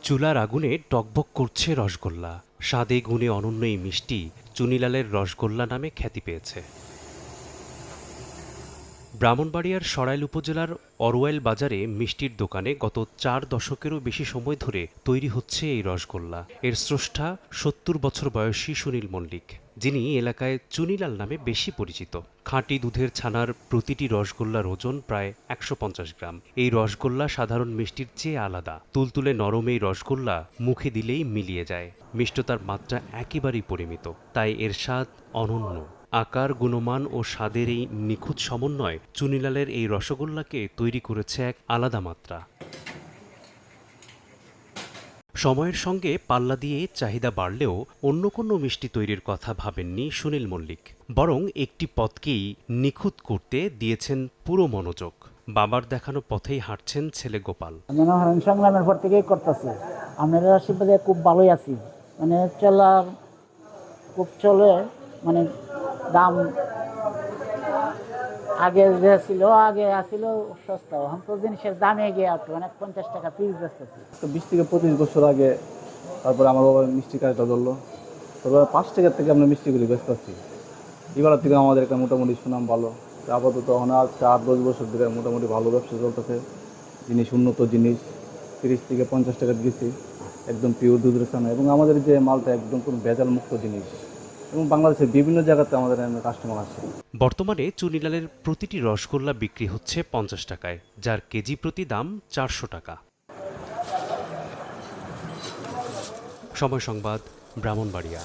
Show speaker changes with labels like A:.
A: চুলার আগুনে টকবক করছে রসগোল্লা। স্বাদে গুণে অনন্য এই মিষ্টি চুনিলালের রসগোল্লা নামে খ্যাতি পেয়েছে। ব্রাহ্মণবাড়িয়ার সরাইল উপজেলার অরওয়াইল বাজারে মিষ্টির দোকানে গত ৪ দশকেরও বেশি সময় ধরে তৈরি হচ্ছে এই রসগোল্লা। এর স্রষ্টা ৭০ বছর বয়সী সুনীল মল্লিক, যিনি এলাকায় চুনিলাল নামে বেশি পরিচিত। খাঁটি দুধের ছানার প্রতিটি রসগোল্লার ওজন প্রায় ১৫০ গ্রাম। এই রসগোল্লা সাধারণ মিষ্টির চেয়ে আলাদা। তুলতুলে নরম এই রসগোল্লা মুখে দিলেই মিলিয়ে যায়। মিষ্টতার মাত্রা একেবারেই পরিমিত, তাই এর স্বাদ অনন্য। আকার, গুণমান ও স্বাদের এই নিখুঁত সমন্বয় চুনিলালের এই রসগোল্লাকে তৈরি করেছে এক আলাদা মাত্রা। সময়ের সঙ্গে পাল্লা দিয়ে চাহিদা বাড়লেও অন্য কোনো মিষ্টি তৈরির কথা ভাবেননি সুনীল মল্লিক, বরং একটি পথকেই নিখুঁত করতে দিয়েছেন পুরো মনোযোগ। বাবার দেখানো পথেই হাঁটছেন ছেলে গোপাল।
B: জনগণ সংগ্রামের পর থেকেই করতেছে। আমরা আশীর্বাদে খুব ভালোই আছি, চলার খুব চলে, দাম আগে যে ছিল, আগে আসছিল সস্তা, এখন তো জিনিসের দামে গিয়ে 50 টাকা পিস বেচতেছে।
C: 20 থেকে 25 বছর আগে তারপরে আমার বাবা মিষ্টি কাজটা ধরলো, তারপরে 5 টাকার থেকে আমরা মিষ্টিগুলি ব্যস্ত আছি। এবার থেকে আমাদের একটা মোটামুটি সুনাম ভালো। আপাতত এখন আজ 8-10 বছর ধরে মোটামুটি ভালো ব্যবসা চলতেছে। জিনিস উন্নত জিনিস, 30 থেকে 50 টাকা দিয়েছি, একদম পিওর দুধের ছানা, এবং আমাদের যে মালটা একদম কোনো ভেজাল মুক্ত জিনিস, এবং বাংলাদেশের বিভিন্ন জায়গাতে আমাদের কাস্টমার আসে।
A: বর্তমানে চুনিলালের প্রতিটি রসগোল্লা বিক্রি হচ্ছে 50 টাকায়, যার কেজি প্রতি দাম 400 টাকা। সময় সংবাদ, ব্রাহ্মণবাড়িয়া।